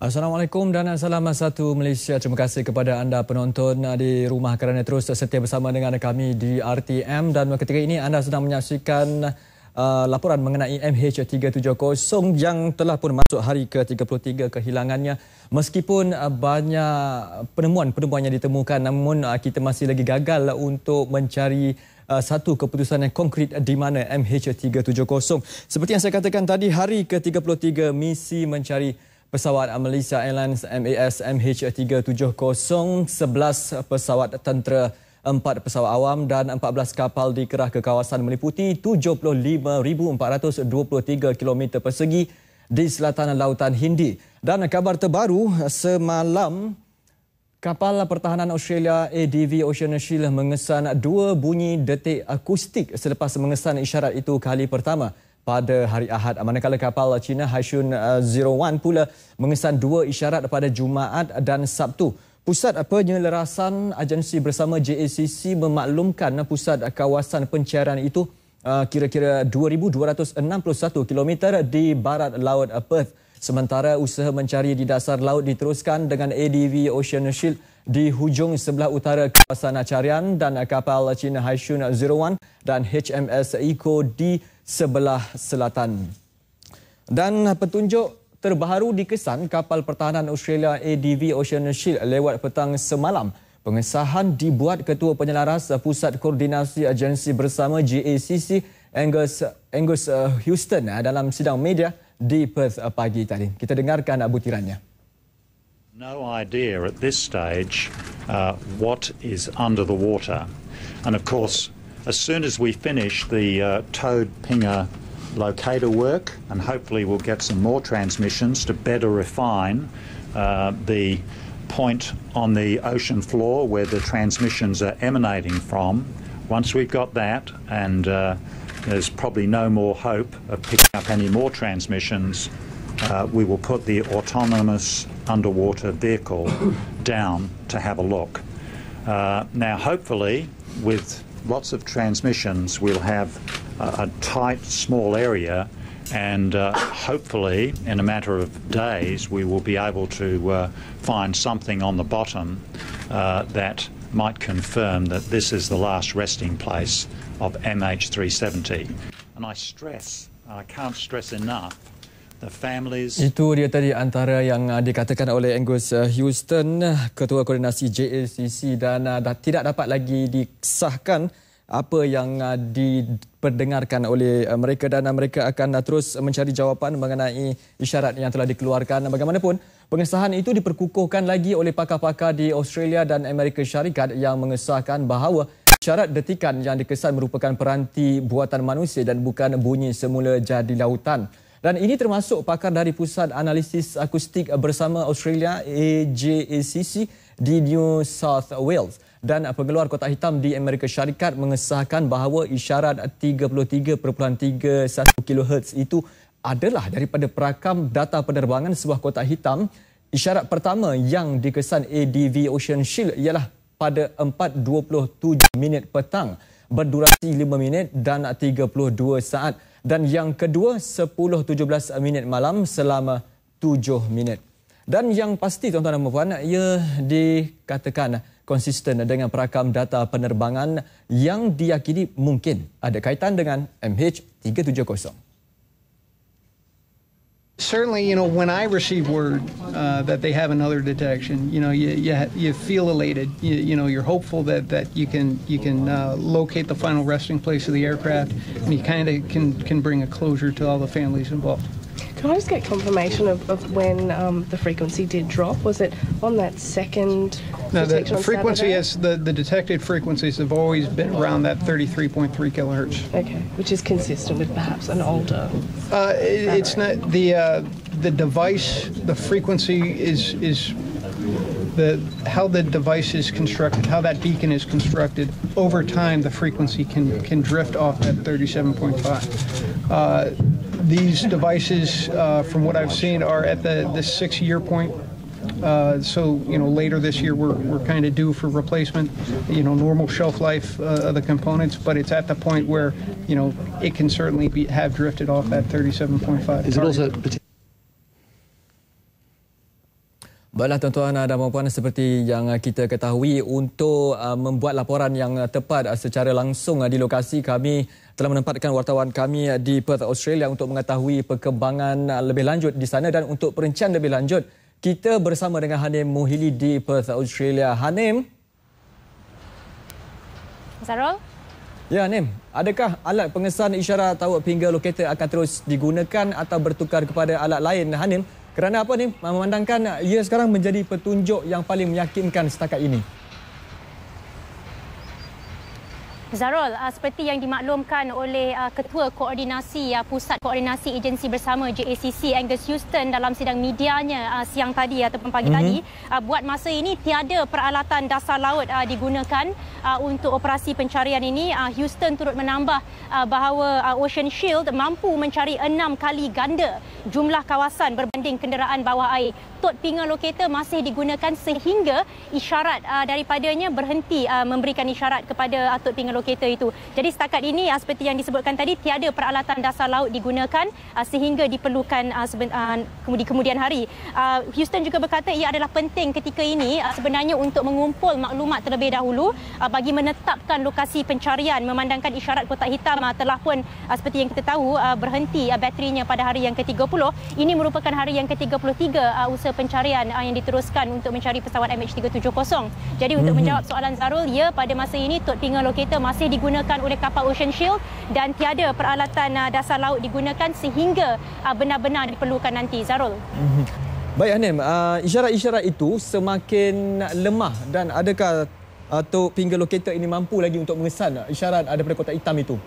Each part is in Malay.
Assalamualaikum dan salam satu Malaysia. Terima kasih kepada anda penonton di rumah kerana terus setia bersama dengan kami di RTM, dan ketika ini anda sedang menyaksikan laporan mengenai MH370 yang telah pun masuk hari ke-33 kehilangannya. Meskipun banyak penemuan yang ditemukan, namun kita masih lagi gagal untuk mencari satu keputusan yang konkret di mana MH370. Seperti yang saya katakan tadi, hari ke-33 misi mencari pesawat Malaysia Airlines MAS MH370, 11 pesawat tentera, 4 pesawat awam dan 14 kapal dikerah ke kawasan meliputi 75,423 km persegi di selatan Lautan Hindi. Dan kabar terbaru, semalam kapal pertahanan Australia ADV Ocean Shield mengesan 2 bunyi detik akustik selepas mengesan isyarat itu kali pertama pada hari Ahad, manakala kapal China Haishun 01 pula mengesan 2 isyarat pada Jumaat dan Sabtu. Pusat Penyelarasan Agensi Bersama JACC memaklumkan pusat kawasan pencarian itu kira-kira 2,261 km di barat laut Perth. Sementara usaha mencari di dasar laut diteruskan dengan ADV Ocean Shield di hujung sebelah utara kawasan carian dan kapal China Haishun 01 dan HMS Eco di sebelah selatan. Dan petunjuk terbaru dikesan kapal pertahanan Australia ADV Ocean Shield lewat petang semalam. Pengesahan dibuat Ketua Penyelaras Pusat Koordinasi Agensi Bersama JACC Angus Houston dalam sidang media di Perth pagi tadi. Kita dengarkan butirannya. No idea at this stage what is under the water, and of course as soon as we finish the towed pinger locator work, and hopefully we'll get some more transmissions to better refine the point on the ocean floor where the transmissions are emanating from. Once we've got that, and there's probably no more hope of picking up any more transmissions, we will put the autonomous underwater vehicle down to have a look. Now hopefully with lots of transmissions we'll have a tight small area, and hopefully in a matter of days we will be able to find something on the bottom that might confirm that this is the last resting place of MH370. And I can't stress enough, the families. Itu dia tadi antara yang dikatakan oleh Angus Houston, Ketua Koordinasi JACC, dan tidak dapat lagi disahkan apa yang diperdengarkan oleh mereka, dan mereka akan terus mencari jawapan mengenai isyarat yang telah dikeluarkan. Bagaimanapun, pengesahan itu diperkukuhkan lagi oleh pakar-pakar di Australia dan Amerika Syarikat yang mengesahkan bahawa isyarat detikan yang dikesan merupakan peranti buatan manusia dan bukan bunyi semula jadi lautan. Dan ini termasuk pakar dari Pusat Analisis Akustik Bersama Australia AJACC di New South Wales. Dan pengeluar kotak hitam di Amerika Syarikat mengesahkan bahawa isyarat 33.31 kHz itu adalah daripada perakam data penerbangan sebuah kotak hitam. Isyarat pertama yang dikesan ADV Ocean Shield ialah pada 4:27 minit petang, berdurasi 5 minit dan 32 saat. Dan yang kedua 10:17 minit malam selama 7 minit. Dan yang pasti tuan-tuan dan puan, ia dikatakan konsisten dengan perakam data penerbangan yang diyakini mungkin ada kaitan dengan MH370. Certainly, when I receive word that they have another detection, you feel elated. You're hopeful that you can locate the final resting place of the aircraft, and you kind of can bring a closure to all the families involved. Can I just get confirmation of when the frequency did drop? Was it on that second detection the frequency is the detected frequencies have always been around that 33.3 kilohertz. Okay, which is consistent with perhaps an older. It's not the device. The frequency is how the device is constructed, how that beacon is constructed. Over time, the frequency can drift off that 37.5. These devices, from what I've seen, are at the 6-year point. So later this year we're kind of due for replacement. Normal shelf life of the components, but it's at the point where it can certainly have drifted off that 37.5. Is it also Baiklah tuan-tuan dan puan-puan, seperti yang kita ketahui, untuk membuat laporan yang tepat secara langsung di lokasi, kami telah menempatkan wartawan kami di Perth, Australia untuk mengetahui perkembangan lebih lanjut di sana, dan untuk perencana lebih lanjut kita bersama dengan Hanim Muhili di Perth, Australia. Hanim. Zarul? Ya, Hanim. Adakah alat pengesan isyarat tahu finger locator akan terus digunakan atau bertukar kepada alat lain, Hanim? Kerana apa ni? Memandangkan ia sekarang menjadi petunjuk yang paling meyakinkan setakat ini. Zarul, seperti yang dimaklumkan oleh Ketua Koordinasi Pusat Koordinasi Agensi Bersama JACC Angus Houston dalam sidang medianya siang tadi ataupun pagi tadi, buat masa ini tiada peralatan dasar laut digunakan untuk operasi pencarian ini. Houston turut menambah bahawa Ocean Shield mampu mencari 6 kali ganda jumlah kawasan berbanding kenderaan bawah air. Tod finger locator masih digunakan sehingga isyarat daripadanya berhenti memberikan isyarat kepada tod finger locator itu. Jadi setakat ini seperti yang disebutkan tadi, tiada peralatan dasar laut digunakan sehingga diperlukan di kemudian hari. Houston juga berkata ia adalah penting ketika ini sebenarnya untuk mengumpul maklumat terlebih dahulu bagi menetapkan lokasi pencarian, memandangkan isyarat kotak hitam telah pun seperti yang kita tahu berhenti baterinya pada hari yang ke-30. Ini merupakan hari yang ke-33 usaha pencarian yang diteruskan untuk mencari pesawat MH370. Jadi untuk menjawab soalan Zarul, ya, pada masa ini tod finger locator masih digunakan oleh kapal Ocean Shield dan tiada peralatan dasar laut digunakan sehingga benar-benar diperlukan nanti, Zarul. Baik, Hanim, isyarat-isyarat itu semakin lemah, dan adakah tod finger locator ini mampu lagi untuk mengesan isyarat daripada kotak hitam itu?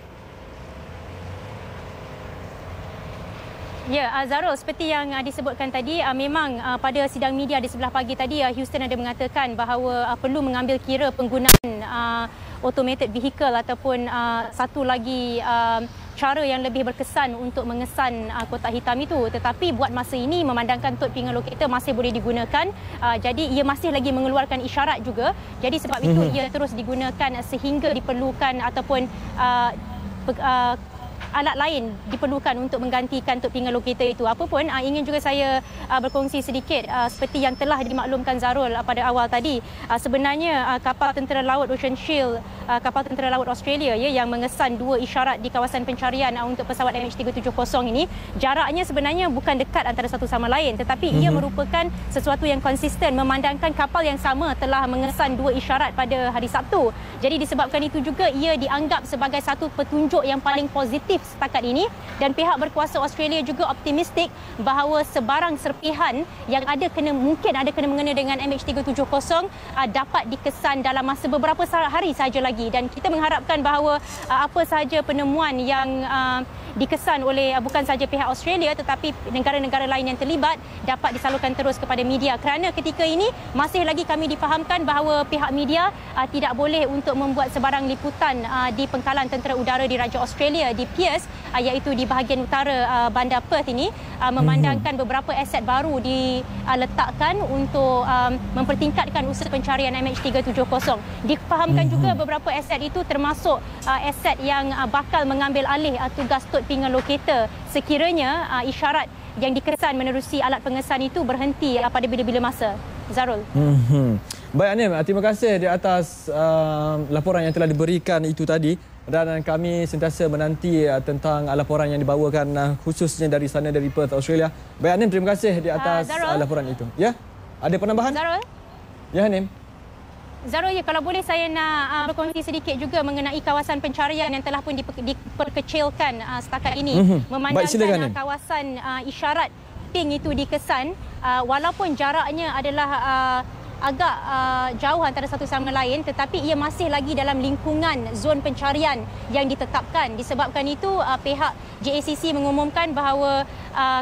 Ya, Zarul, seperti yang disebutkan tadi, memang pada sidang media di sebelah pagi tadi, Houston ada mengatakan bahawa perlu mengambil kira penggunaan automated vehicle ataupun satu lagi cara yang lebih berkesan untuk mengesan kotak hitam itu. Tetapi buat masa ini memandangkan tod finger locator masih boleh digunakan, jadi ia masih lagi mengeluarkan isyarat juga. Jadi sebab itu ia terus digunakan sehingga diperlukan ataupun alat lain diperlukan untuk menggantikan tod finger locator itu. Apapun, ingin juga saya berkongsi sedikit seperti yang telah dimaklumkan Zarul pada awal tadi. Sebenarnya kapal tentera laut Ocean Shield, kapal tentera laut Australia yang mengesan 2 isyarat di kawasan pencarian untuk pesawat MH370 ini, jaraknya sebenarnya bukan dekat antara satu sama lain, tetapi ia merupakan sesuatu yang konsisten memandangkan kapal yang sama telah mengesan 2 isyarat pada hari Sabtu. Jadi disebabkan itu juga ia dianggap sebagai satu petunjuk yang paling positif setakat ini, dan pihak berkuasa Australia juga optimistik bahawa sebarang serpihan yang mungkin ada kena mengena dengan MH370 dapat dikesan dalam masa beberapa hari sahaja lagi, dan kita mengharapkan bahawa apa sahaja penemuan yang dikesan oleh bukan sahaja pihak Australia tetapi negara-negara lain yang terlibat dapat disalurkan terus kepada media, kerana ketika ini masih lagi kami difahamkan bahawa pihak media tidak boleh untuk membuat sebarang liputan di pengkalan tentera udara di Raja Australia di Pierce, iaitu di bahagian utara bandar Perth ini, memandangkan beberapa aset baru diletakkan untuk mempertingkatkan usaha pencarian MH370. Difahamkan juga beberapa aset itu termasuk aset yang bakal mengambil alih tugas tod finger locator sekiranya isyarat yang dikesan menerusi alat pengesan itu berhenti pada bila-bila masa. Zarul. Baik, Hanim, terima kasih di atas laporan yang telah diberikan itu tadi, dan kami sentiasa menanti tentang laporan yang dibawakan khususnya dari sana, dari Perth, Australia. Baik, Hanim, terima kasih di atas laporan itu. Ya, ada penambahan? Zarul? Ya, Hanim. Zarul, ya, kalau boleh saya nak berkongsi sedikit juga mengenai kawasan pencarian yang telah pun diperkecilkan setakat ini. Memandangkan kawasan isyarat ping itu dikesan, walaupun jaraknya adalah agak jauh antara satu sama lain, tetapi ia masih lagi dalam lingkungan zon pencarian yang ditetapkan. Disebabkan itu pihak JACC mengumumkan bahawa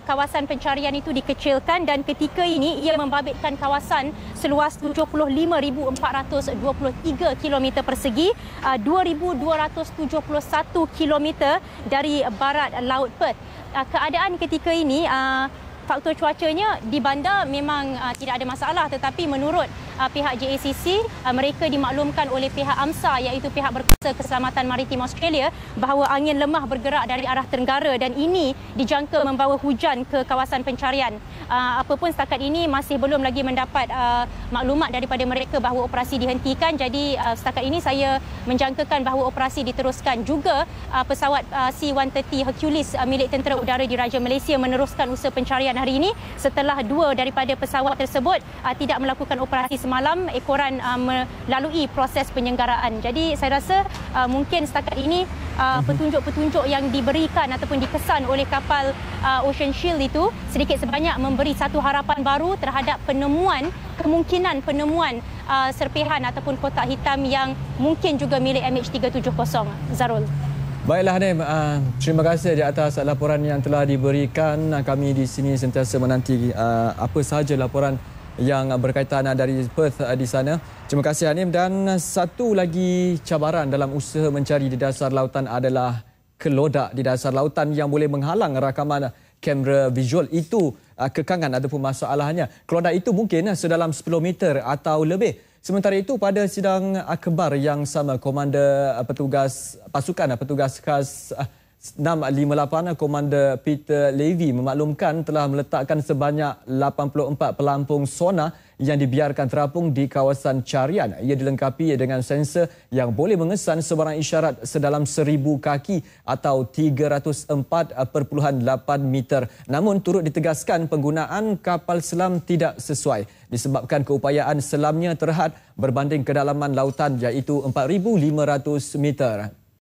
kawasan pencarian itu dikecilkan, dan ketika ini ia membabitkan kawasan seluas 75,423 km persegi, 2,271 km dari barat Laut Perth. Keadaan ketika ini faktor cuacanya di bandar memang tidak ada masalah, tetapi menurut pihak JACC, mereka dimaklumkan oleh pihak AMSA iaitu pihak berkuasa keselamatan maritim Australia bahawa angin lemah bergerak dari arah tenggara dan ini dijangka membawa hujan ke kawasan pencarian. Apapun setakat ini masih belum lagi mendapat maklumat daripada mereka bahawa operasi dihentikan. Jadi setakat ini saya menjangkakan bahawa operasi diteruskan. Juga pesawat C-130 Hercules milik Tentera Udara Diraja Malaysia meneruskan usaha pencarian hari ini setelah 2 daripada pesawat tersebut tidak melakukan operasi semalam. Ekoran melalui proses penyenggaraan. Jadi saya rasa mungkin setakat ini petunjuk-petunjuk yang diberikan ataupun dikesan oleh kapal Ocean Shield itu sedikit sebanyak memberi satu harapan baru terhadap kemungkinan penemuan serpihan ataupun kotak hitam yang mungkin juga milik MH370. Zarul. Baiklah Hanim, terima kasih di atas laporan yang telah diberikan. Kami di sini sentiasa menanti apa sahaja laporan yang berkaitan dari Perth di sana. Terima kasih Hanim. Dan satu lagi cabaran dalam usaha mencari di dasar lautan adalah kelodak di dasar lautan yang boleh menghalang rakaman kamera visual. Itu kekangan ataupun masalahnya. Kelodak itu mungkin sedalam 10 meter atau lebih. Sementara itu, pada sidang akhbar yang sama, Komander Pasukan Petugas Khas 658, Komander Peter Levy memaklumkan telah meletakkan sebanyak 84 pelampung sonar yang dibiarkan terapung di kawasan carian. Ia dilengkapi dengan sensor yang boleh mengesan sebarang isyarat sedalam 1000 kaki atau 304.8 meter. Namun turut ditegaskan penggunaan kapal selam tidak sesuai disebabkan keupayaan selamnya terhad berbanding kedalaman lautan iaitu 4,500 meter.